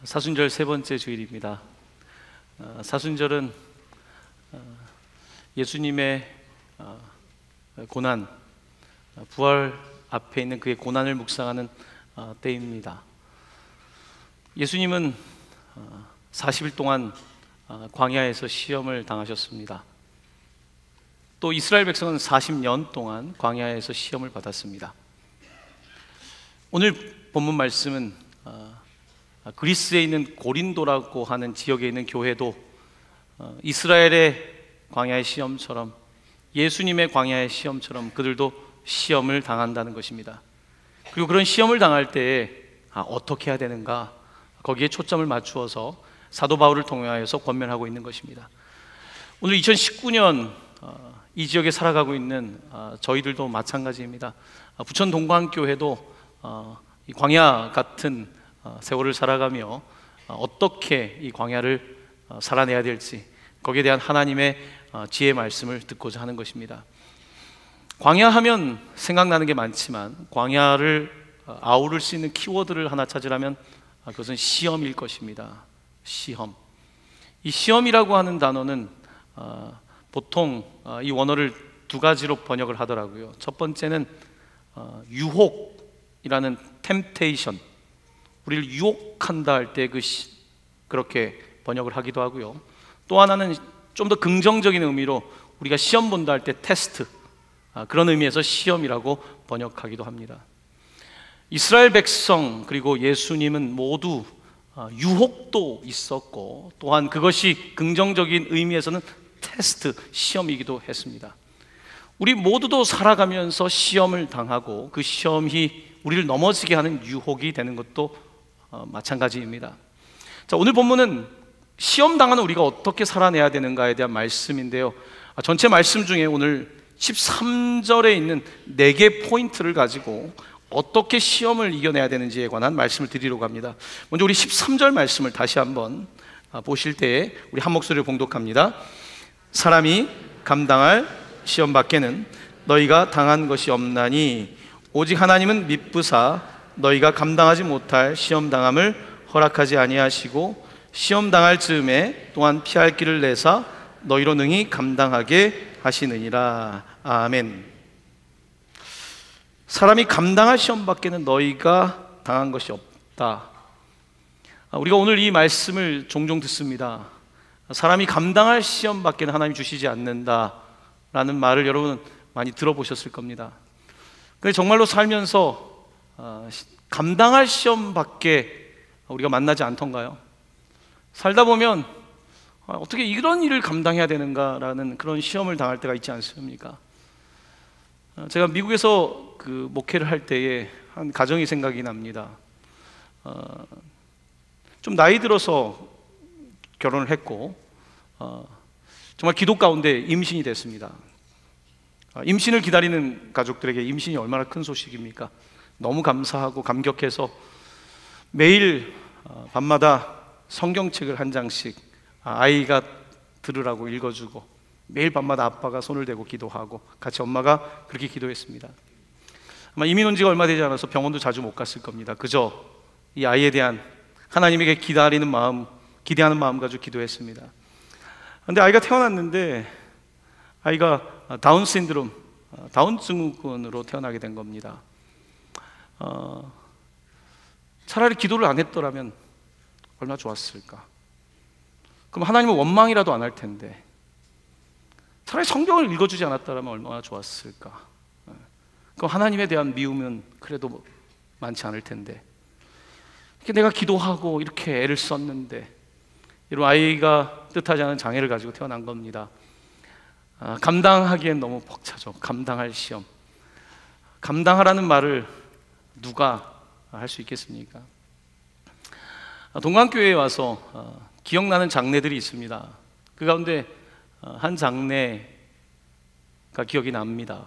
사순절 세 번째 주일입니다. 사순절은 예수님의 고난, 부활 앞에 있는 그의 고난을 묵상하는 때입니다. 예수님은 40일 동안 광야에서 시험을 당하셨습니다. 또 이스라엘 백성은 40년 동안 광야에서 시험을 받았습니다. 오늘 본문 말씀은 그리스에 있는 고린도라고 하는 지역에 있는 교회도 이스라엘의 광야의 시험처럼, 예수님의 광야의 시험처럼 그들도 시험을 당한다는 것입니다. 그리고 그런 시험을 당할 때에 어떻게 해야 되는가, 거기에 초점을 맞추어서 사도 바울을 통하여서 권면하고 있는 것입니다. 오늘 2019년 이 지역에 살아가고 있는 저희들도 마찬가지입니다. 부천 동광교회도 이 광야 같은 세월을 살아가며 어떻게 이 광야를 살아내야 될지, 거기에 대한 하나님의 지혜의 말씀을 듣고자 하는 것입니다. 광야하면 생각나는 게 많지만 광야를 아우를 수 있는 키워드를 하나 찾으라면 그것은 시험일 것입니다. 시험. 이 시험이라고 하는 단어는 보통 이 원어를 두 가지로 번역을 하더라고요. 첫 번째는 유혹이라는 temptation, 우리를 유혹한다 할 때 그렇게 번역을 하기도 하고요. 또 하나는 좀 더 긍정적인 의미로 우리가 시험 본다 할 때 테스트, 그런 의미에서 시험이라고 번역하기도 합니다. 이스라엘 백성 그리고 예수님은 모두 유혹도 있었고, 또한 그것이 긍정적인 의미에서는 테스트, 시험이기도 했습니다. 우리 모두도 살아가면서 시험을 당하고 그 시험이 우리를 넘어지게 하는 유혹이 되는 것도 마찬가지입니다. 자, 오늘 본문은 시험 당하는 우리가 어떻게 살아내야 되는가에 대한 말씀인데요, 전체 말씀 중에 오늘 13절에 있는 4개 포인트를 가지고 어떻게 시험을 이겨내야 되는지에 관한 말씀을 드리려고 합니다. 먼저 우리 13절 말씀을 다시 한번 보실 때에 우리 한 목소리로 봉독합니다. 사람이 감당할 시험 밖에는 너희가 당한 것이 없나니 오직 하나님은 미쁘사 너희가 감당하지 못할 시험 당함을 허락하지 아니하시고 시험 당할 즈음에 또한 피할 길을 내사 너희로 능히 감당하게 하시느니라. 아멘. 사람이 감당할 시험 밖에는 너희가 당한 것이 없다. 우리가 오늘 이 말씀을 종종 듣습니다. 사람이 감당할 시험 밖에는 하나님이 주시지 않는다 라는 말을 여러분 많이 들어보셨을 겁니다. 근데 정말로 살면서 감당할 시험 밖에 우리가 만나지 않던가요? 살다 보면 어떻게 이런 일을 감당해야 되는가라는 그런 시험을 당할 때가 있지 않습니까? 제가 미국에서 그 목회를 할 때에 한 가정이 생각이 납니다. 좀 나이 들어서 결혼을 했고 정말 기도 가운데 임신이 됐습니다. 임신을 기다리는 가족들에게 임신이 얼마나 큰 소식입니까? 너무 감사하고 감격해서 매일 밤마다 성경책을 한 장씩 아이가 들으라고 읽어주고, 매일 밤마다 아빠가 손을 대고 기도하고 같이 엄마가 그렇게 기도했습니다. 아마 이민 온 지가 얼마 되지 않아서 병원도 자주 못 갔을 겁니다. 그저 이 아이에 대한 하나님에게 기다리는 마음, 기대하는 마음 가지고 기도했습니다. 그런데 아이가 태어났는데 아이가 다운 신드롬, 다운 증후군으로 태어나게 된 겁니다. 차라리 기도를 안 했더라면 얼마나 좋았을까? 그럼 하나님은 원망이라도 안 할 텐데, 차라리 성경을 읽어주지 않았더라면 얼마나 좋았을까? 그럼 하나님에 대한 미움은 그래도 많지 않을 텐데, 이렇게 내가 기도하고 이렇게 애를 썼는데, 이런 아이가 뜻하지 않은 장애를 가지고 태어난 겁니다. 감당하기엔 너무 벅차죠. 감당할 시험. 감당하라는 말을 누가 할 수 있겠습니까? 동광교회에 와서 기억나는 장례들이 있습니다. 그 가운데 한 장례가 기억이 납니다.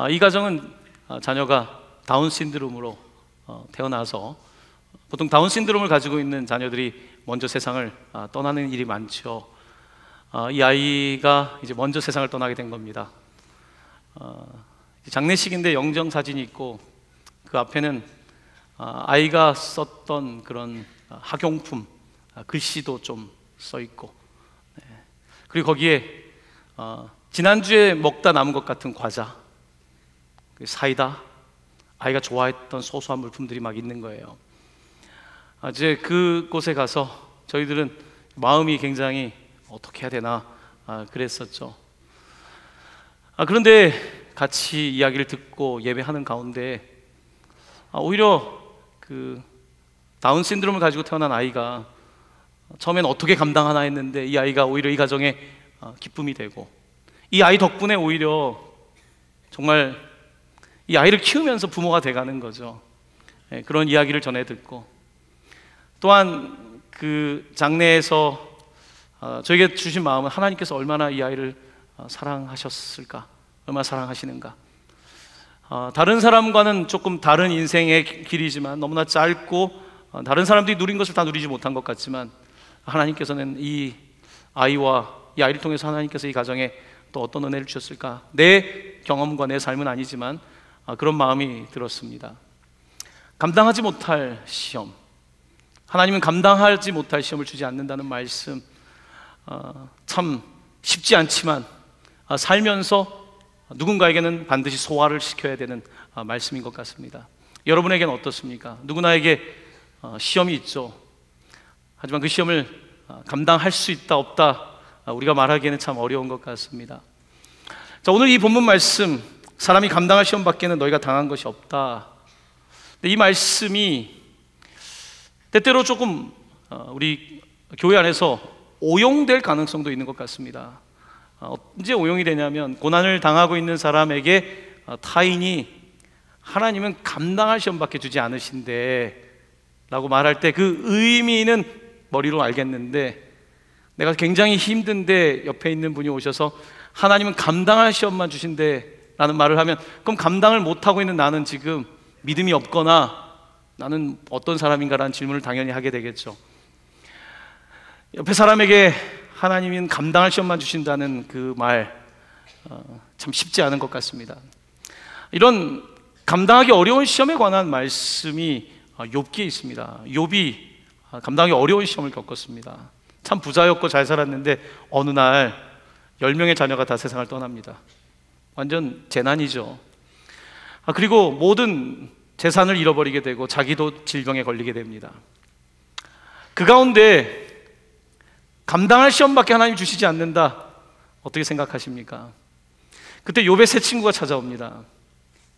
이 가정은 자녀가 다운 신드롬으로 태어나서, 보통 다운 신드롬을 가지고 있는 자녀들이 먼저 세상을 떠나는 일이 많죠. 이 아이가 이제 먼저 세상을 떠나게 된 겁니다. 장례식인데 영정 사진이 있고 그 앞에는 아이가 썼던 그런 학용품 글씨도 좀 써 있고, 그리고 거기에 지난주에 먹다 남은 것 같은 과자, 사이다, 아이가 좋아했던 소소한 물품들이 막 있는 거예요. 이제 그곳에 가서 저희들은 마음이 굉장히 어떻게 해야 되나 그랬었죠. 그런데 같이 이야기를 듣고 예배하는 가운데 오히려 그 다운 신드롬을 가지고 태어난 아이가 처음엔 어떻게 감당하나 했는데 이 아이가 오히려 이 가정에 기쁨이 되고, 이 아이 덕분에 오히려 정말 이 아이를 키우면서 부모가 돼가는 거죠. 그런 이야기를 전해 듣고, 또한 그 장례에서 저에게 주신 마음은 하나님께서 얼마나 이 아이를 사랑하셨을까, 얼마나 사랑하시는가. 다른 사람과는 조금 다른 인생의 길이지만 너무나 짧고 다른 사람들이 누린 것을 다 누리지 못한 것 같지만 하나님께서는 이 아이와 이 아이를 통해서 하나님께서 이 가정에 또 어떤 은혜를 주셨을까. 내 경험과 내 삶은 아니지만 그런 마음이 들었습니다. 감당하지 못할 시험, 하나님은 감당하지 못할 시험을 주지 않는다는 말씀, 참 쉽지 않지만 살면서 누군가에게는 반드시 소화를 시켜야 되는 말씀인 것 같습니다. 여러분에게는 어떻습니까? 누구나에게 시험이 있죠. 하지만 그 시험을 감당할 수 있다 없다 우리가 말하기에는 참 어려운 것 같습니다. 자, 오늘 이 본문 말씀, 사람이 감당할 시험 밖에는 너희가 당한 것이 없다. 이 말씀이 때때로 조금 우리 교회 안에서 오용될 가능성도 있는 것 같습니다. 언제 오용이 되냐면, 고난을 당하고 있는 사람에게 타인이 하나님은 감당할 시험밖에 주지 않으신데 라고 말할 때 그 의미는 머리로 알겠는데, 내가 굉장히 힘든데 옆에 있는 분이 오셔서 하나님은 감당할 시험만 주신대 라는 말을 하면, 그럼 감당을 못하고 있는 나는 지금 믿음이 없거나 나는 어떤 사람인가 라는 질문을 당연히 하게 되겠죠. 옆에 사람에게 하나님은 감당할 시험만 주신다는 그 말, 참 쉽지 않은 것 같습니다. 이런 감당하기 어려운 시험에 관한 말씀이 욥기에 있습니다. 욥이 감당하기 어려운 시험을 겪었습니다. 참 부자였고 잘 살았는데 어느 날 10명의 자녀가 다 세상을 떠납니다. 완전 재난이죠. 그리고 모든 재산을 잃어버리게 되고 자기도 질병에 걸리게 됩니다. 그 가운데 감당할 시험밖에 하나님 주시지 않는다, 어떻게 생각하십니까? 그때 욥의 세 친구가 찾아옵니다.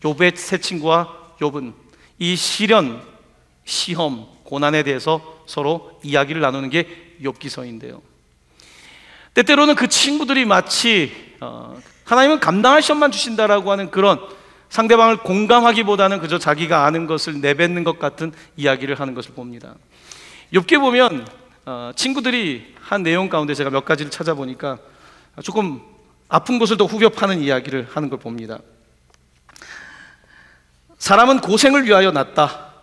욥의 세 친구와 욥은 이 시련, 시험, 고난에 대해서 서로 이야기를 나누는 게 욥기서인데요. 때때로는 그 친구들이 마치 하나님은 감당할 시험만 주신다라고 하는 그런, 상대방을 공감하기보다는 그저 자기가 아는 것을 내뱉는 것 같은 이야기를 하는 것을 봅니다. 욥기에 보면 친구들이 한 내용 가운데 제가 몇 가지를 찾아보니까 조금 아픈 곳을 더 후벼 파는 이야기를 하는 걸 봅니다. 사람은 고생을 위하여 났다.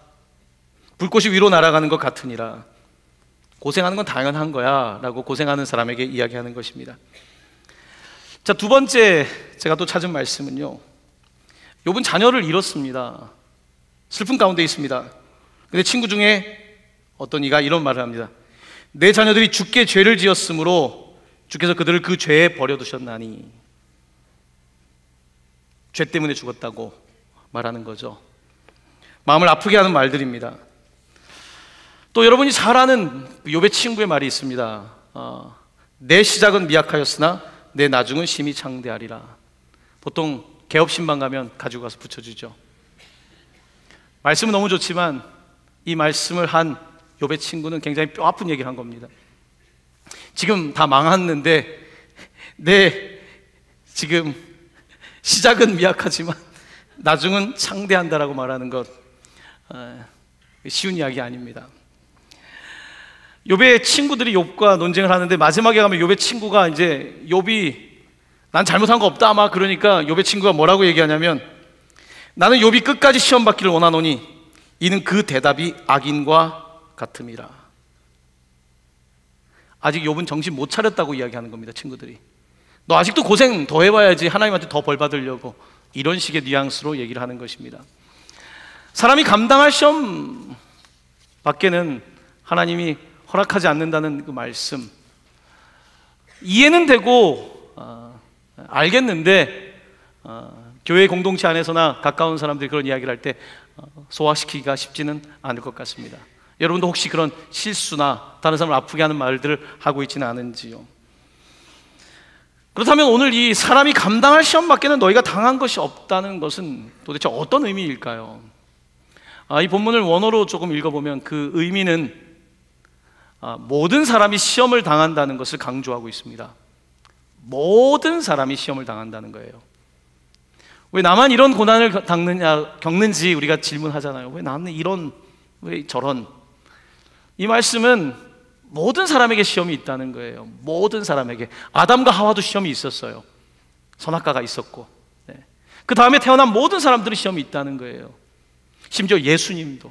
불꽃이 위로 날아가는 것 같으니라. 고생하는 건 당연한 거야 라고 고생하는 사람에게 이야기하는 것입니다. 자, 두 번째 제가 또 찾은 말씀은요, 욥은 자녀를 잃었습니다. 슬픔 가운데 있습니다. 근데 친구 중에 어떤 이가 이런 말을 합니다. 내 자녀들이 주께 죄를 지었으므로 주께서 그들을 그 죄에 버려두셨나니. 죄 때문에 죽었다고 말하는 거죠. 마음을 아프게 하는 말들입니다. 또 여러분이 잘 아는 욥의 친구의 말이 있습니다. 내 시작은 미약하였으나 내 나중은 심히 창대하리라. 보통 개업신방 가면 가지고 가서 붙여주죠. 말씀은 너무 좋지만 이 말씀을 한 욥의 친구는 굉장히 뼈 아픈 얘기를 한 겁니다. 지금 다 망했는데 내 지금 시작은 미약하지만 나중은 창대한다라고 말하는 것, 쉬운 이야기 아닙니다. 욥의 친구들이 욥과 논쟁을 하는데 마지막에 가면 욥의 친구가 이제 욥이 난 잘못한 거 없다 아마 그러니까 욥의 친구가 뭐라고 얘기하냐면, 나는 욥이 끝까지 시험 받기를 원하노니 이는 그 대답이 악인과 같음이라. 아직 욥은 정신 못 차렸다고 이야기하는 겁니다. 친구들이 너 아직도 고생 더 해봐야지, 하나님한테 더 벌 받으려고, 이런 식의 뉘앙스로 얘기를 하는 것입니다. 사람이 감당할 시험 밖에는 하나님이 허락하지 않는다는 그 말씀, 이해는 되고 알겠는데 교회 공동체 안에서나 가까운 사람들이 그런 이야기를 할 때 소화시키기가 쉽지는 않을 것 같습니다. 여러분도 혹시 그런 실수나 다른 사람을 아프게 하는 말들을 하고 있지는 않은지요? 그렇다면 오늘 이 사람이 감당할 시험 밖에는 너희가 당한 것이 없다는 것은 도대체 어떤 의미일까요? 이 본문을 원어로 조금 읽어보면 그 의미는 모든 사람이 시험을 당한다는 것을 강조하고 있습니다. 모든 사람이 시험을 당한다는 거예요. 왜 나만 이런 고난을 겪는지 우리가 질문하잖아요. 왜 나는 왜 저런? 이 말씀은 모든 사람에게 시험이 있다는 거예요. 모든 사람에게. 아담과 하와도 시험이 있었어요. 선악과가 있었고, 그 다음에 태어난 모든 사람들은 시험이 있다는 거예요. 심지어 예수님도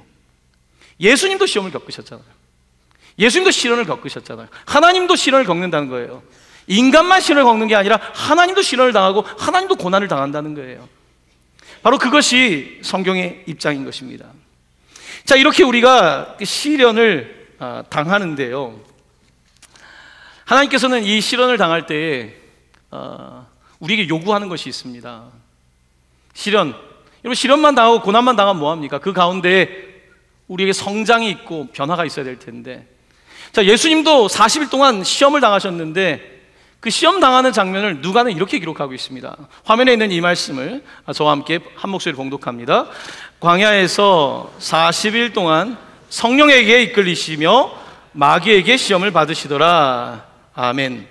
시험을 겪으셨잖아요. 예수님도 시련을 겪으셨잖아요. 하나님도 시련을 겪는다는 거예요. 인간만 시련을 겪는 게 아니라 하나님도 시련을 당하고 하나님도 고난을 당한다는 거예요. 바로 그것이 성경의 입장인 것입니다. 자, 이렇게 우리가 시련을 당하는데요, 하나님께서는 이 시련을 당할 때에 우리에게 요구하는 것이 있습니다. 여러분, 시련만 당하고 고난만 당하면 뭐합니까? 그 가운데 우리에게 성장이 있고 변화가 있어야 될 텐데, 자, 예수님도 40일 동안 시험을 당하셨는데 그 시험 당하는 장면을 누가는 이렇게 기록하고 있습니다. 화면에 있는 이 말씀을 저와 함께 한 목소리로 봉독합니다. 광야에서 40일 동안 성령에게 이끌리시며 마귀에게 시험을 받으시더라. 아멘.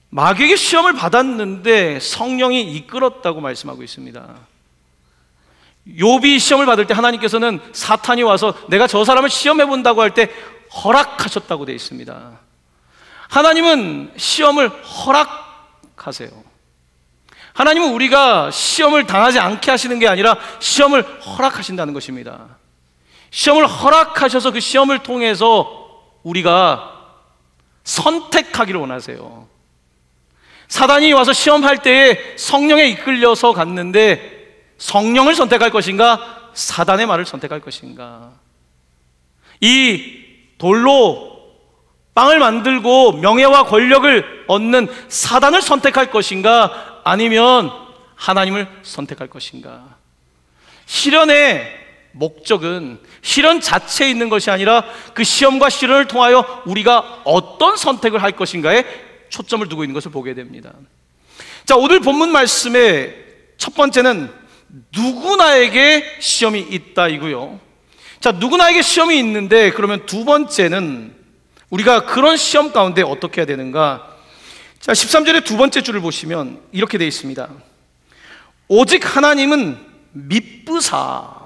마귀에게 시험을 받았는데 성령이 이끌었다고 말씀하고 있습니다. 욥이 시험을 받을 때 하나님께서는 사탄이 와서 내가 저 사람을 시험해 본다고 할 때 허락하셨다고 되어 있습니다. 하나님은 시험을 허락하세요. 하나님은 우리가 시험을 당하지 않게 하시는 게 아니라 시험을 허락하신다는 것입니다. 시험을 허락하셔서 그 시험을 통해서 우리가 선택하기를 원하세요. 사단이 와서 시험할 때에 성령에 이끌려서 갔는데 성령을 선택할 것인가, 사단의 말을 선택할 것인가? 이 돌로 빵을 만들고 명예와 권력을 얻는 사단을 선택할 것인가, 아니면 하나님을 선택할 것인가? 시련의 목적은 시련 자체에 있는 것이 아니라 그 시험과 시련을 통하여 우리가 어떤 선택을 할 것인가에 초점을 두고 있는 것을 보게 됩니다. 자, 오늘 본문 말씀의 첫 번째는 누구나에게 시험이 있다이고요. 자, 누구나에게 시험이 있는데, 그러면 두 번째는 우리가 그런 시험 가운데 어떻게 해야 되는가? 자, 13절의 두 번째 줄을 보시면 이렇게 되어 있습니다. 오직 하나님은 미쁘사.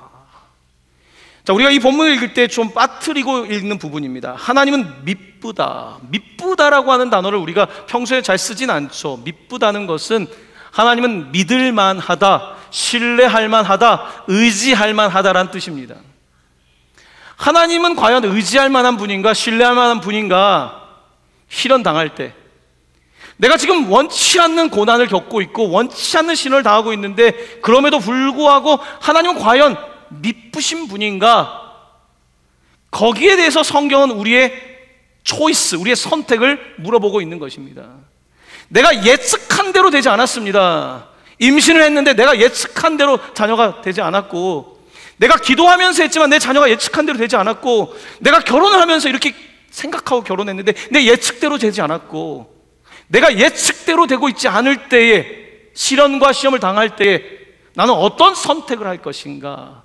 자, 우리가 이 본문을 읽을 때 좀 빠뜨리고 읽는 부분입니다. 하나님은 미쁘다. 미쁘다라고 하는 단어를 우리가 평소에 잘 쓰진 않죠. 미쁘다는 것은 하나님은 믿을만하다, 신뢰할만하다, 의지할만하다라는 뜻입니다. 하나님은 과연 의지할 만한 분인가, 신뢰할 만한 분인가? 시련 당할 때, 내가 지금 원치 않는 고난을 겪고 있고 원치 않는 시련을 당하고 있는데 그럼에도 불구하고 하나님은 과연 미쁘신 분인가? 거기에 대해서 성경은 우리의 초이스, 우리의 선택을 물어보고 있는 것입니다. 내가 예측한 대로 되지 않았습니다. 임신을 했는데 내가 예측한 대로 자녀가 되지 않았고, 내가 기도하면서 했지만 내 자녀가 예측한 대로 되지 않았고, 내가 결혼을 하면서 이렇게 생각하고 결혼했는데 내 예측대로 되지 않았고, 내가 예측대로 되고 있지 않을 때에, 시련과 시험을 당할 때에 나는 어떤 선택을 할 것인가?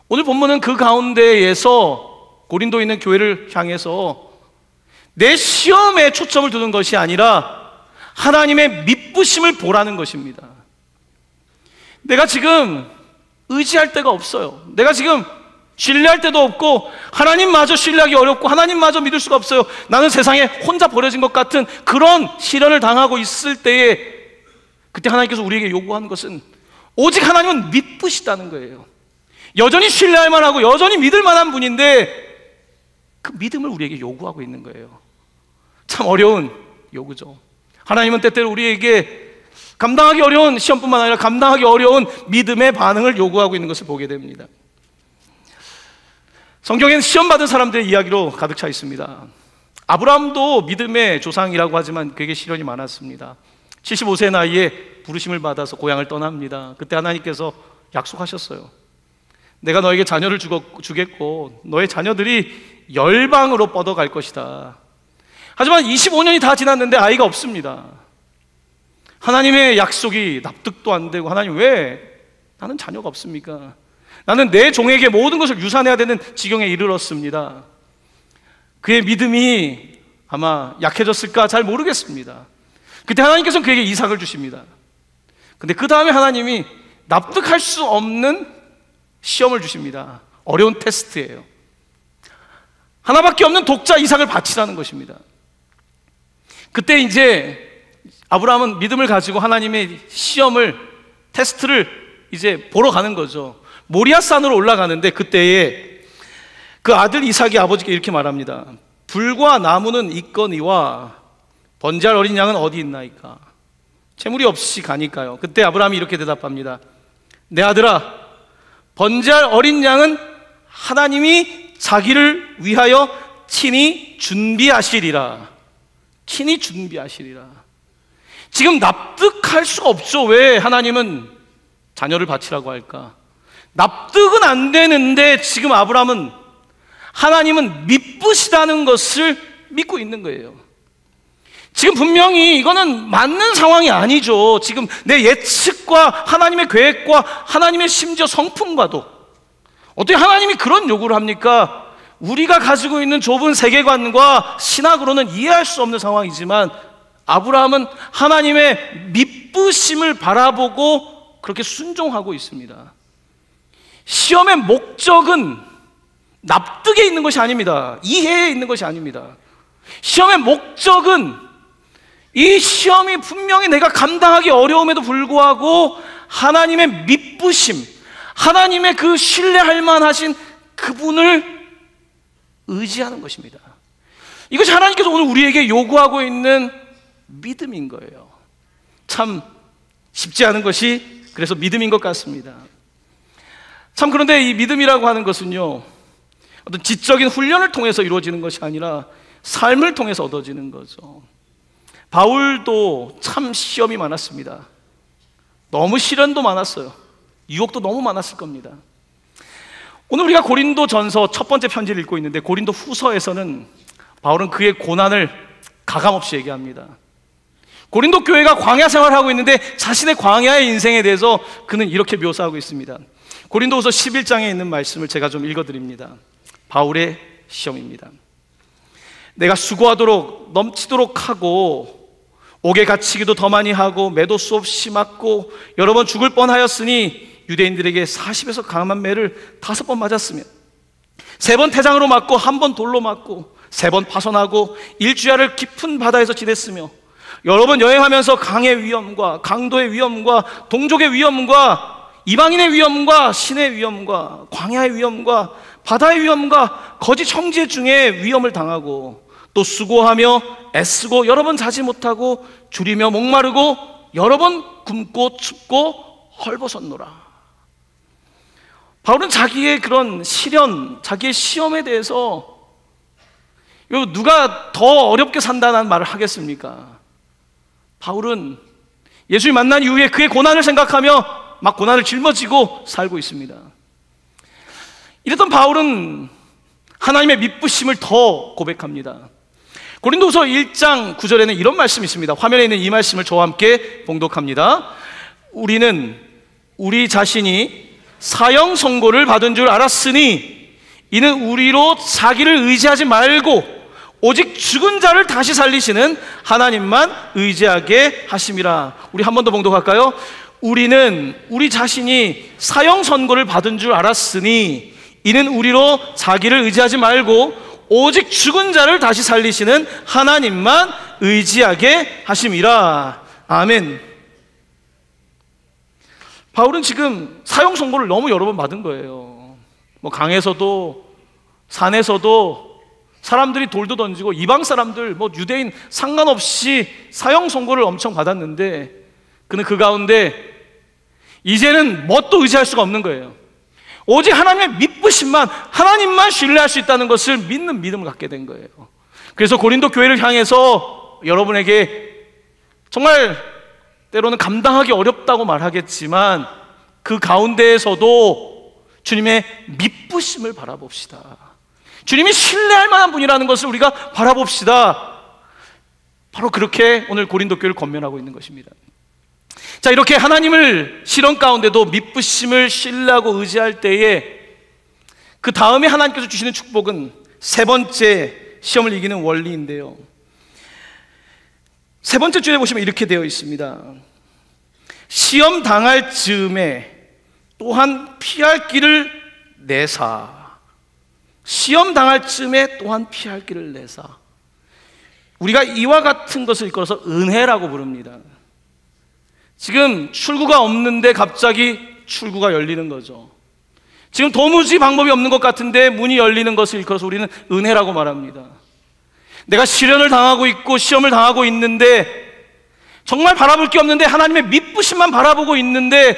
오늘 본문은 그 가운데에서 고린도에 있는 교회를 향해서 내 시험에 초점을 두는 것이 아니라 하나님의 미쁘심을 보라는 것입니다. 내가 지금 의지할 데가 없어요. 내가 지금 신뢰할 데도 없고 하나님마저 신뢰하기 어렵고 하나님마저 믿을 수가 없어요. 나는 세상에 혼자 버려진 것 같은 그런 시련을 당하고 있을 때에, 그때 하나님께서 우리에게 요구하는 것은 오직 하나님은 미쁘시다는 거예요. 여전히 신뢰할 만하고 여전히 믿을 만한 분인데 그 믿음을 우리에게 요구하고 있는 거예요. 참 어려운 요구죠. 하나님은 때때로 우리에게 감당하기 어려운 시험뿐만 아니라 감당하기 어려운 믿음의 반응을 요구하고 있는 것을 보게 됩니다. 성경에는 시험 받은 사람들의 이야기로 가득 차 있습니다. 아브라함도 믿음의 조상이라고 하지만 그에게 시련이 많았습니다. 75세 나이에 부르심을 받아서 고향을 떠납니다. 그때 하나님께서 약속하셨어요. 내가 너에게 자녀를 주겠고 너의 자녀들이 열방으로 뻗어갈 것이다. 하지만 25년이 다 지났는데 아이가 없습니다. 하나님의 약속이 납득도 안 되고, 하나님 왜 나는 자녀가 없습니까? 나는 내 종에게 모든 것을 유산해야 되는 지경에 이르렀습니다. 그의 믿음이 아마 약해졌을까 잘 모르겠습니다. 그때 하나님께서는 그에게 이삭을 주십니다. 근데 그 다음에 하나님이 납득할 수 없는 시험을 주십니다. 어려운 테스트예요. 하나밖에 없는 독자 이삭을 바치라는 것입니다. 그때 이제 아브라함은 믿음을 가지고 하나님의 시험을, 테스트를 이제 보러 가는 거죠. 모리아산으로 올라가는데 그때에 그 아들 이삭이 아버지께 이렇게 말합니다. 불과 나무는 있거니와 번제할 어린 양은 어디 있나이까? 재물이 없이 가니까요. 그때 아브라함이 이렇게 대답합니다. 내 아들아, 번제할 어린 양은 하나님이 자기를 위하여 친히 준비하시리라. 친히 준비하시리라. 지금 납득할 수가 없죠. 왜 하나님은 자녀를 바치라고 할까? 납득은 안 되는데 지금 아브라함은 하나님은 미쁘시다는 것을 믿고 있는 거예요. 지금 분명히 이거는 맞는 상황이 아니죠. 지금 내 예측과 하나님의 계획과 하나님의 심지어 성품과도 어떻게 하나님이 그런 요구를 합니까? 우리가 가지고 있는 좁은 세계관과 신학으로는 이해할 수 없는 상황이지만 아브라함은 하나님의 미쁘심을 바라보고 그렇게 순종하고 있습니다. 시험의 목적은 납득에 있는 것이 아닙니다. 이해에 있는 것이 아닙니다. 시험의 목적은 이 시험이 분명히 내가 감당하기 어려움에도 불구하고 하나님의 미쁘심, 하나님의 그 신뢰할 만하신 그분을 의지하는 것입니다. 이것이 하나님께서 오늘 우리에게 요구하고 있는 믿음인 거예요. 참 쉽지 않은 것이 그래서 믿음인 것 같습니다. 참 그런데 이 믿음이라고 하는 것은요, 어떤 지적인 훈련을 통해서 이루어지는 것이 아니라 삶을 통해서 얻어지는 거죠. 바울도 참 시험이 많았습니다. 너무 시련도 많았어요. 유혹도 너무 많았을 겁니다. 오늘 우리가 고린도 전서 첫 번째 편지를 읽고 있는데 고린도 후서에서는 바울은 그의 고난을 가감없이 얘기합니다. 고린도 교회가 광야 생활을 하고 있는데 자신의 광야의 인생에 대해서 그는 이렇게 묘사하고 있습니다. 고린도후서 11장에 있는 말씀을 제가 좀 읽어드립니다. 바울의 시험입니다. 내가 수고하도록 넘치도록 하고 옥에 갇히기도 더 많이 하고 매도 수없이 맞고 여러 번 죽을 뻔하였으니 유대인들에게 40에서 강한 매를 5번 맞았으며 3번 태장으로 맞고 1번 돌로 맞고 3번 파손하고 일주야를 깊은 바다에서 지냈으며 여러 번 여행하면서 강의 위험과 강도의 위험과 동족의 위험과 이방인의 위험과 신의 위험과 광야의 위험과 바다의 위험과 거짓 형제 중에 위험을 당하고 또 수고하며 애쓰고 여러 번 자지 못하고 줄이며 목마르고 여러 번 굶고 춥고 헐벗었노라. 바울은 자기의 그런 시련, 자기의 시험에 대해서 누가 더 어렵게 산다는 말을 하겠습니까? 바울은 예수를 만난 이후에 그의 고난을 생각하며 막 고난을 짊어지고 살고 있습니다. 이랬던 바울은 하나님의 미쁘심을 더 고백합니다. 고린도후서 1장 9절에는 이런 말씀이 있습니다. 화면에 있는 이 말씀을 저와 함께 봉독합니다. 우리는 우리 자신이 사형 선고를 받은 줄 알았으니 이는 우리로 자기를 의지하지 말고 오직 죽은 자를 다시 살리시는 하나님만 의지하게 하심이라. 우리 한 번 더 봉독할까요? 우리는 우리 자신이 사형 선고를 받은 줄 알았으니 이는 우리로 자기를 의지하지 말고 오직 죽은 자를 다시 살리시는 하나님만 의지하게 하심이라. 아멘. 바울은 지금 사형 선고를 너무 여러 번 받은 거예요. 뭐 강에서도 산에서도 사람들이 돌도 던지고 이방 사람들 뭐 유대인 상관없이 사형 선고를 엄청 받았는데 그는 그 가운데 이제는 뭣도 의지할 수가 없는 거예요. 오직 하나님의 믿으심만, 하나님만 신뢰할 수 있다는 것을 믿는 믿음을 갖게 된 거예요. 그래서 고린도 교회를 향해서 여러분에게 정말 때로는 감당하기 어렵다고 말하겠지만 그 가운데에서도 주님의 믿으심을 바라봅시다. 주님이 신뢰할 만한 분이라는 것을 우리가 바라봅시다. 바로 그렇게 오늘 고린도 교회를 권면하고 있는 것입니다. 자, 이렇게 하나님을 시련 가운데도 믿으심을 신뢰하고 의지할 때에 그 다음에 하나님께서 주시는 축복은 세 번째 시험을 이기는 원리인데요, 세 번째 줄에 보시면 이렇게 되어 있습니다. 시험 당할 즈음에 또한 피할 길을 내사. 시험 당할 즈음에 또한 피할 길을 내사. 우리가 이와 같은 것을 이끌어서 은혜라고 부릅니다. 지금 출구가 없는데 갑자기 출구가 열리는 거죠. 지금 도무지 방법이 없는 것 같은데 문이 열리는 것을 일컬어서 우리는 은혜라고 말합니다. 내가 시련을 당하고 있고 시험을 당하고 있는데 정말 바라볼 게 없는데 하나님의 믿으심만 바라보고 있는데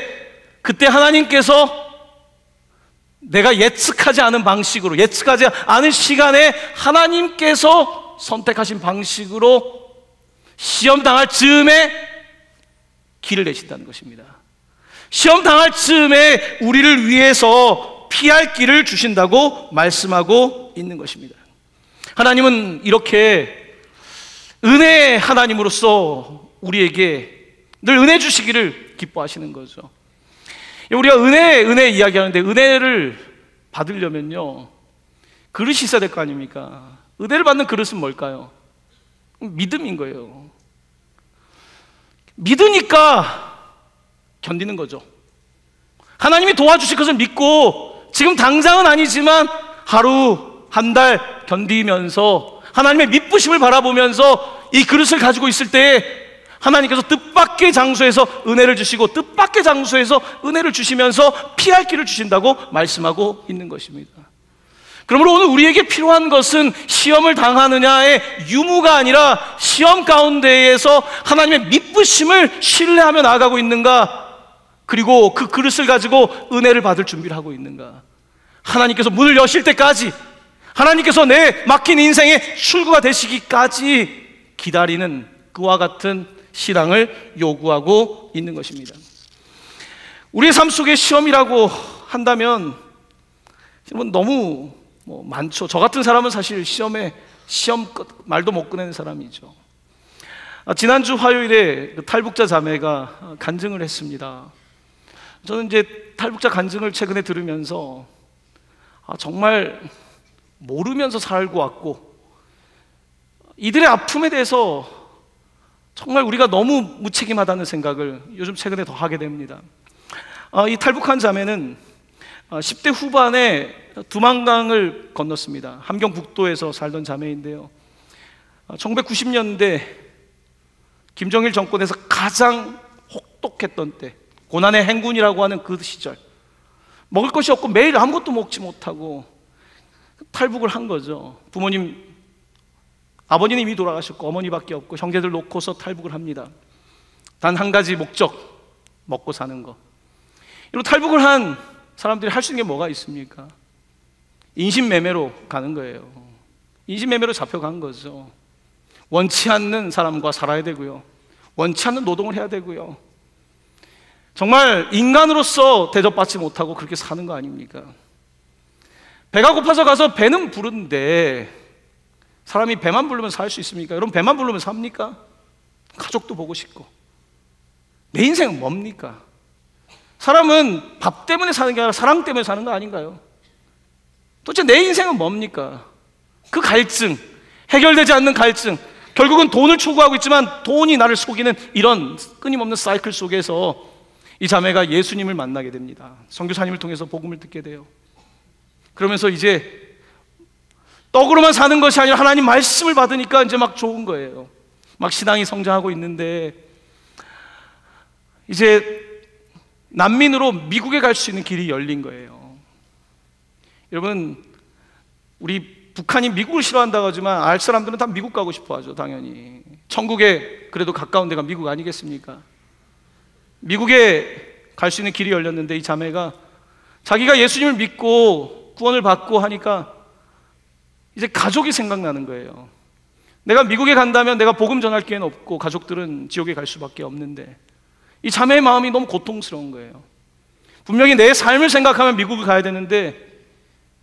그때 하나님께서 내가 예측하지 않은 방식으로, 예측하지 않은 시간에 하나님께서 선택하신 방식으로 시험 당할 즈음에 길을 내신다는 것입니다. 시험 당할 즈음에 우리를 위해서 피할 길을 주신다고 말씀하고 있는 것입니다. 하나님은 이렇게 은혜의 하나님으로서 우리에게 늘 은혜 주시기를 기뻐하시는 거죠. 우리가 은혜 이야기하는데 은혜를 받으려면요 그릇이 있어야 될 거 아닙니까? 은혜를 받는 그릇은 뭘까요? 믿음인 거예요. 믿으니까 견디는 거죠. 하나님이 도와주실 것을 믿고 지금 당장은 아니지만 하루, 한 달 견디면서 하나님의 믿으심을 바라보면서 이 그릇을 가지고 있을 때 하나님께서 뜻밖의 장소에서 은혜를 주시고 뜻밖의 장소에서 은혜를 주시면서 피할 길을 주신다고 말씀하고 있는 것입니다. 그러므로 오늘 우리에게 필요한 것은 시험을 당하느냐의 유무가 아니라 시험 가운데에서 하나님의 믿으심을 신뢰하며 나아가고 있는가, 그리고 그 그릇을 가지고 은혜를 받을 준비를 하고 있는가. 하나님께서 문을 여실 때까지, 하나님께서 내 막힌 인생의 출구가 되시기까지 기다리는 그와 같은 신앙을 요구하고 있는 것입니다. 우리의 삶 속에 시험이라고 한다면 너무 많죠. 저 같은 사람은 사실 시험 말도 못 꺼내는 사람이죠. 지난주 화요일에 탈북자 자매가 간증을 했습니다. 저는 이제 탈북자 간증을 최근에 들으면서 정말 모르면서 살고 왔고 이들의 아픔에 대해서 정말 우리가 너무 무책임하다는 생각을 요즘 최근에 더 하게 됩니다. 이 탈북한 자매는 10대 후반에 두만강을 건넜습니다. 함경북도에서 살던 자매인데요, 1990년대 김정일 정권에서 가장 혹독했던 때, 고난의 행군이라고 하는 그 시절, 먹을 것이 없고 매일 아무것도 먹지 못하고 탈북을 한 거죠. 아버님이 이미 돌아가셨고 어머니밖에 없고 형제들 놓고서 탈북을 합니다. 단 한 가지 목적, 먹고 사는 거. 이런 탈북을 한 사람들이 할 수 있는 게 뭐가 있습니까? 인신매매로 가는 거예요. 인신매매로 잡혀간 거죠. 원치 않는 사람과 살아야 되고요, 원치 않는 노동을 해야 되고요, 정말 인간으로서 대접받지 못하고 그렇게 사는 거 아닙니까? 배가 고파서 가서 배는 부른데 사람이 배만 부르면 살 수 있습니까? 여러분, 배만 부르면 삽니까? 가족도 보고 싶고. 내 인생은 뭡니까? 사람은 밥 때문에 사는 게 아니라 사랑 때문에 사는 거 아닌가요? 도대체 내 인생은 뭡니까? 그 갈증, 해결되지 않는 갈증, 결국은 돈을 추구하고 있지만 돈이 나를 속이는 이런 끊임없는 사이클 속에서 이 자매가 예수님을 만나게 됩니다. 선교사님을 통해서 복음을 듣게 돼요. 그러면서 이제 떡으로만 사는 것이 아니라 하나님 말씀을 받으니까 이제 막 좋은 거예요. 막 신앙이 성장하고 있는데 이제 난민으로 미국에 갈 수 있는 길이 열린 거예요. 여러분, 우리 북한이 미국을 싫어한다고 하지만 알 사람들은 다 미국 가고 싶어 하죠. 당연히 천국에 그래도 가까운 데가 미국 아니겠습니까? 미국에 갈 수 있는 길이 열렸는데 이 자매가 자기가 예수님을 믿고 구원을 받고 하니까 이제 가족이 생각나는 거예요. 내가 미국에 간다면 내가 복음 전할 기회는 없고 가족들은 지옥에 갈 수밖에 없는데, 이 자매의 마음이 너무 고통스러운 거예요. 분명히 내 삶을 생각하면 미국을 가야 되는데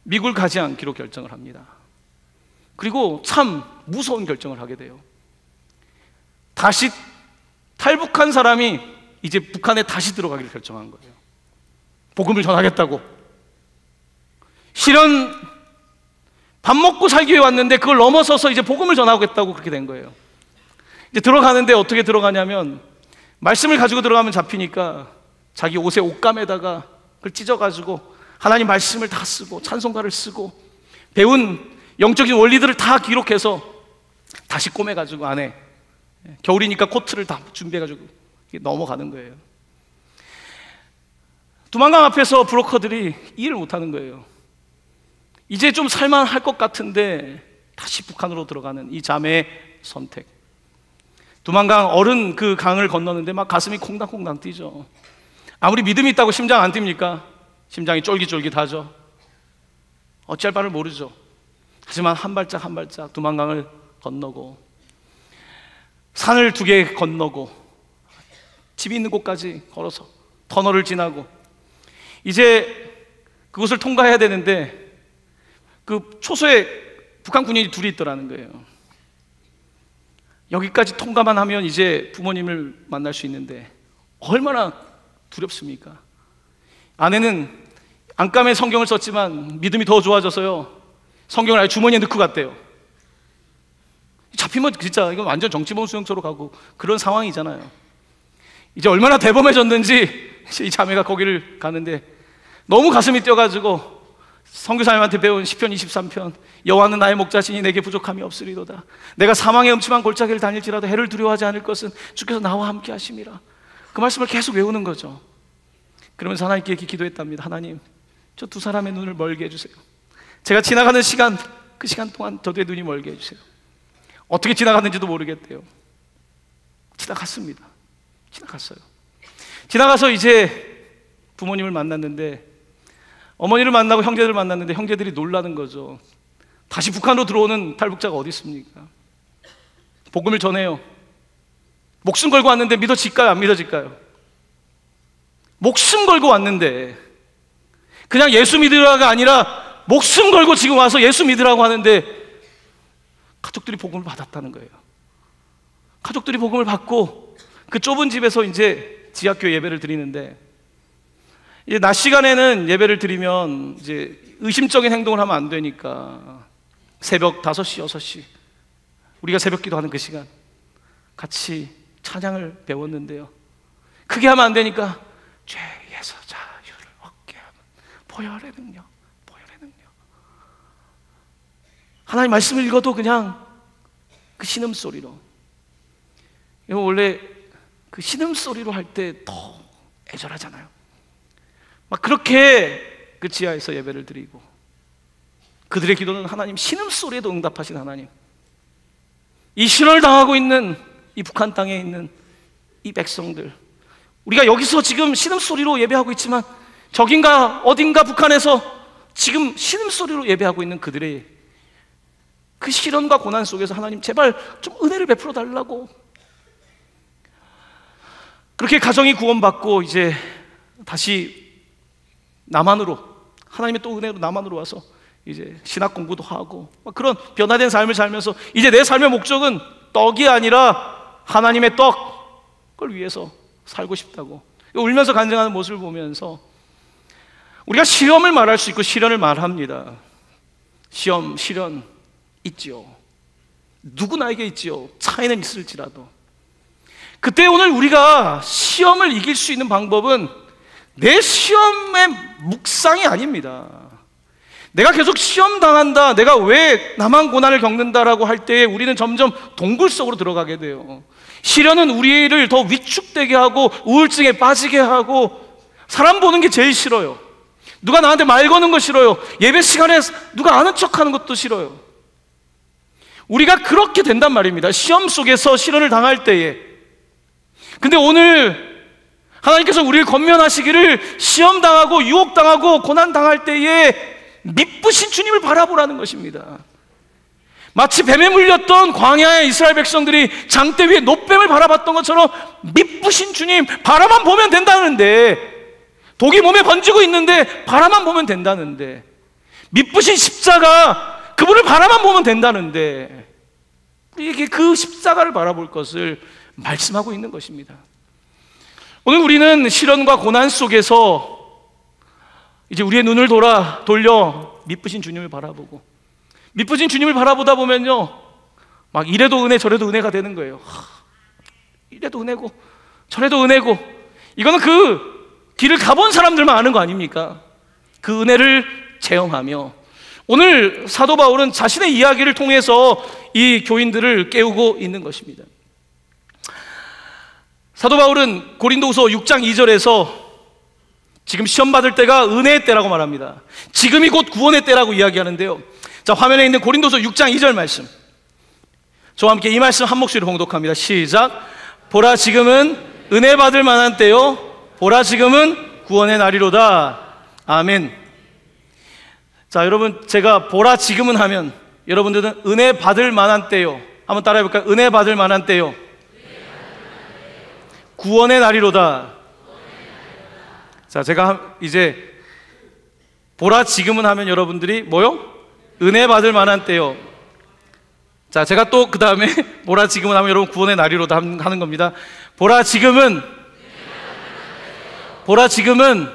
미국을 가지 않기로 결정을 합니다. 그리고 참 무서운 결정을 하게 돼요. 다시 탈북한 사람이 이제 북한에 다시 들어가기를 결정한 거예요. 복음을 전하겠다고. 실은 밥 먹고 살기 위해 왔는데 그걸 넘어서서 이제 복음을 전하겠다고 그렇게 된 거예요. 이제 들어가는데 어떻게 들어가냐면, 말씀을 가지고 들어가면 잡히니까 자기 옷에 옷감에다가 그걸 찢어가지고 하나님 말씀을 다 쓰고 찬송가를 쓰고 배운 영적인 원리들을 다 기록해서 다시 꼬매가지고 안에, 겨울이니까 코트를 다 준비해가지고 넘어가는 거예요. 두만강 앞에서 브로커들이 이해를 못하는 거예요. 이제 좀 살만할 것 같은데 다시 북한으로 들어가는 이 자매의 선택. 두만강 어른 그 강을 건너는데 막 가슴이 콩당콩당 뛰죠. 아무리 믿음이 있다고 심장 안 뜁니까? 심장이 쫄깃쫄깃하죠. 어찌할 바를 모르죠. 하지만 한 발짝 한 발짝 두만강을 건너고 산을 2개 건너고 집이 있는 곳까지 걸어서 터널을 지나고 이제 그곳을 통과해야 되는데, 그 초소에 북한 군인이 2이 있더라는 거예요. 여기까지 통과만 하면 이제 부모님을 만날 수 있는데 얼마나 두렵습니까? 아내는 안감에 성경을 썼지만 믿음이 더 좋아져서요, 성경을 아예 주머니에 넣고 갔대요. 잡히면 진짜 이건 완전 정치범 수용소로 가고 그런 상황이잖아요. 이제 얼마나 대범해졌는지 이 자매가 거기를 가는데 너무 가슴이 뛰어가지고 선교사님한테 배운 시편 23편, 여호와는 나의 목자시니 내게 부족함이 없으리로다. 내가 사망의 음침한 골짜기를 다닐지라도 해를 두려워하지 않을 것은 주께서 나와 함께 하심이라. 그 말씀을 계속 외우는 거죠. 그러면서 하나님께 이렇게 기도했답니다. 하나님, 저 2 사람의 눈을 멀게 해주세요. 제가 지나가는 시간, 그 시간 동안 저들의 눈이 멀게 해주세요. 어떻게 지나갔는지도 모르겠대요. 지나갔습니다. 지나갔어요. 지나가서 이제 부모님을 만났는데, 어머니를 만나고 형제들을 만났는데 형제들이 놀라는 거죠. 다시 북한으로 들어오는 탈북자가 어디 있습니까? 복음을 전해요. 목숨 걸고 왔는데 믿어질까요? 안 믿어질까요? 목숨 걸고 왔는데, 그냥 예수 믿으라가 아니라 목숨 걸고 지금 와서 예수 믿으라고 하는데 가족들이 복음을 받았다는 거예요. 가족들이 복음을 받고 그 좁은 집에서 이제 지하교 예배를 드리는데, 이제 낮 시간에는 예배를 드리면 이제 의심적인 행동을 하면 안 되니까 새벽 5시, 6시 우리가 새벽 기도하는 그 시간 같이 찬양을 배웠는데요, 크게 하면 안 되니까 죄에서 자유를 얻게 하는 보혈의 능력, 보혈의 능력. 하나님 말씀을 읽어도 그냥 그 신음소리로. 이거 원래 그 신음소리로 할 때 더 애절하잖아요. 막 그렇게 그 지하에서 예배를 드리고, 그들의 기도는 하나님 신음소리에도 응답하신 하나님. 이 실현을 당하고 있는 이 북한 땅에 있는 이 백성들, 우리가 여기서 지금 신음소리로 예배하고 있지만 저긴가 어딘가 북한에서 지금 신음소리로 예배하고 있는 그들의 그 시련과 고난 속에서 하나님 제발 좀 은혜를 베풀어 달라고. 그렇게 가정이 구원받고 이제 다시 남한으로, 하나님의 또 은혜로 남한으로 와서 이제 신학 공부도 하고 막 그런 변화된 삶을 살면서 이제 내 삶의 목적은 떡이 아니라 하나님의 떡을 위해서 살고 싶다고 울면서 간증하는 모습을 보면서 우리가 시험을 말할 수 있고 시련을 말합니다. 시험, 시련 있지요. 누구나에게 있지요. 차이는 있을지라도. 그때 오늘 우리가 시험을 이길 수 있는 방법은 내 시험의 묵상이 아닙니다. 내가 계속 시험 당한다, 내가 왜 나만 고난을 겪는다라고 할 때 우리는 점점 동굴 속으로 들어가게 돼요. 시련은 우리를 더 위축되게 하고 우울증에 빠지게 하고, 사람 보는 게 제일 싫어요. 누가 나한테 말 거는 거 싫어요. 예배 시간에 누가 아는 척하는 것도 싫어요. 우리가 그렇게 된단 말입니다. 시험 속에서 시련을 당할 때에. 근데 오늘 하나님께서 우리를 권면하시기를 시험당하고 유혹당하고 고난당할 때에 미쁘신 주님을 바라보라는 것입니다. 마치 뱀에 물렸던 광야의 이스라엘 백성들이 장대 위에 노뱀을 바라봤던 것처럼 미쁘신 주님 바라만 보면 된다는데, 독이 몸에 번지고 있는데 바라만 보면 된다는데, 미쁘신 십자가 그분을 바라만 보면 된다는데, 우리에게 그 십자가를 바라볼 것을 말씀하고 있는 것입니다. 오늘 우리는 시련과 고난 속에서 이제 우리의 눈을 돌려 미쁘신 주님을 바라보고, 미쁘신 주님을 바라보다 보면요, 막 이래도 은혜 저래도 은혜가 되는 거예요. 이래도 은혜고 저래도 은혜고. 이거는 그 길을 가본 사람들만 아는 거 아닙니까? 그 은혜를 체험하며 오늘 사도 바울은 자신의 이야기를 통해서 이 교인들을 깨우고 있는 것입니다. 사도 바울은 고린도후서 6장 2절에서 지금 시험 받을 때가 은혜의 때라고 말합니다. 지금이 곧 구원의 때라고 이야기하는데요. 자, 화면에 있는 고린도서 6장 2절 말씀, 저와 함께 이 말씀 한 목소리로 봉독합니다. 시작. 보라 지금은 은혜 받을 만한 때요, 보라 지금은 구원의 날이로다. 아멘. 자, 여러분, 제가 보라 지금은 하면 여러분들은 은혜 받을 만한 때요, 한번 따라해 볼까요? 은혜 받을 만한 때요, 구원의 날이로다. 자, 제가 이제 보라 지금은 하면 여러분들이 뭐요? 은혜 받을 만한 때요. 자, 제가 또 그 다음에 보라 지금은 하면 여러분 구원의 날이로다 하는 겁니다. 보라 지금은, 보라 지금은,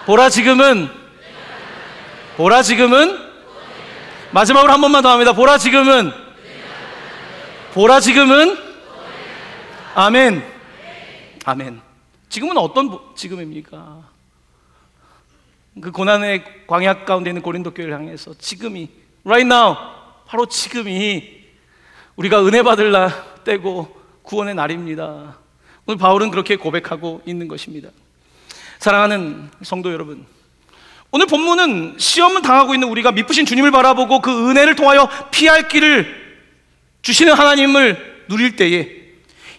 보라 지금은, 보라 지금은, 마지막으로 한 번만 더 합니다. 보라 지금은, 보라 지금은, 아멘. 아멘. 지금은 어떤 지금입니까? 그 고난의 광야 가운데 있는 고린도 교회를 향해서 지금이, right now, 바로 지금이 우리가 은혜 받을 때고 구원의 날입니다. 오늘 바울은 그렇게 고백하고 있는 것입니다. 사랑하는 성도 여러분, 오늘 본문은 시험을 당하고 있는 우리가 미쁘신 주님을 바라보고 그 은혜를 통하여 피할 길을 주시는 하나님을 누릴 때에,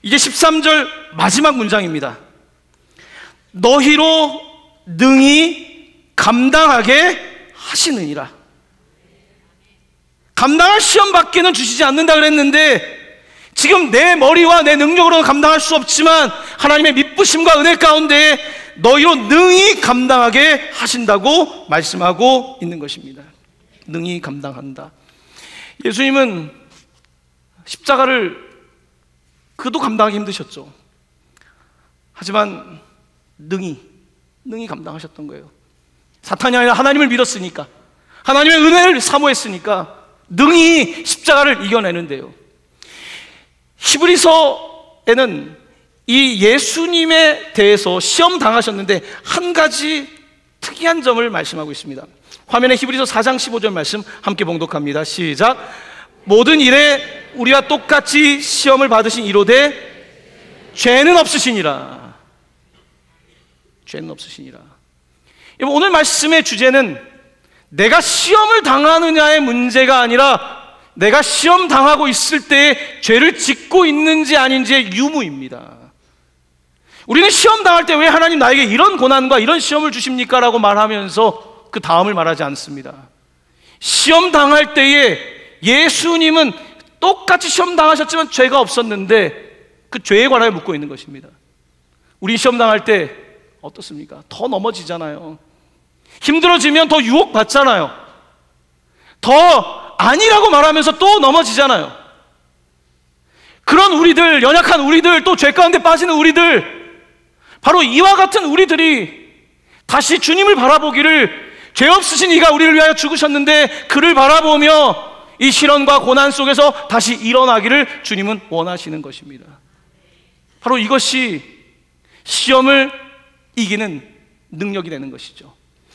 이제 13절 마지막 문장입니다. 너희로 능히 감당하게 하시느니라. 감당할 시험 밖에는 주시지 않는다 그랬는데, 지금 내 머리와 내 능력으로는 감당할 수 없지만 하나님의 미쁘심과 은혜 가운데 너희로 능히 감당하게 하신다고 말씀하고 있는 것입니다. 능히 감당한다. 예수님은 십자가를 그도 감당하기 힘드셨죠. 하지만 능히 감당하셨던 거예요. 사탄이 아니라 하나님을 믿었으니까, 하나님의 은혜를 사모했으니까 능히 십자가를 이겨내는데요. 히브리서에는 이 예수님에 대해서 시험 당하셨는데 한 가지 특이한 점을 말씀하고 있습니다. 화면에 히브리서 4장 15절 말씀 함께 봉독합니다. 시작. 모든 일에 우리와 똑같이 시험을 받으신 이로되 죄는 없으시니라. 죄는 없으시니라. 오늘 말씀의 주제는 내가 시험을 당하느냐의 문제가 아니라 내가 시험 당하고 있을 때 죄를 짓고 있는지 아닌지의 유무입니다. 우리는 시험 당할 때 왜 하나님 나에게 이런 고난과 이런 시험을 주십니까? 라고 말하면서 그 다음을 말하지 않습니다. 시험 당할 때에 예수님은 똑같이 시험 당하셨지만 죄가 없었는데 그 죄에 관하여 묻고 있는 것입니다. 우리 시험 당할 때 어떻습니까? 더 넘어지잖아요. 힘들어지면 더 유혹받잖아요. 더 아니라고 말하면서 또 넘어지잖아요. 그런 우리들, 연약한 우리들, 또 죄 가운데 빠지는 우리들, 바로 이와 같은 우리들이 다시 주님을 바라보기를, 죄 없으신 이가 우리를 위하여 죽으셨는데 그를 바라보며 이 시련과 고난 속에서 다시 일어나기를 주님은 원하시는 것입니다. 바로 이것이 시험을 이기는 능력이 되는 것이죠.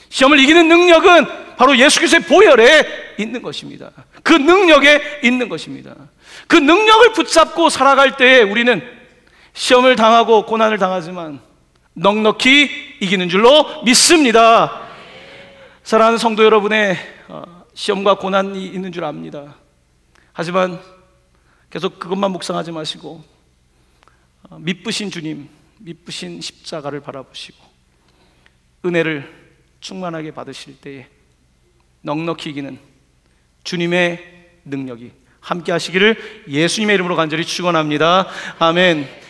시험을 이기는 능력은 바로 예수 그리스도의 보혈에 있는 것입니다. 그 능력에 있는 것입니다. 그 능력을 붙잡고 살아갈 때에 우리는 시험을 당하고 고난을 당하지만 넉넉히 이기는 줄로 믿습니다. 사랑하는 성도 여러분의 시험과 고난이 있는 줄 압니다. 하지만 계속 그것만 묵상하지 마시고 미쁘신 주님, 미쁘신 십자가를 바라보시고 은혜를 충만하게 받으실 때에 넉넉히 이기는 주님의 능력이 함께 하시기를 예수님의 이름으로 간절히 축원합니다. 아멘.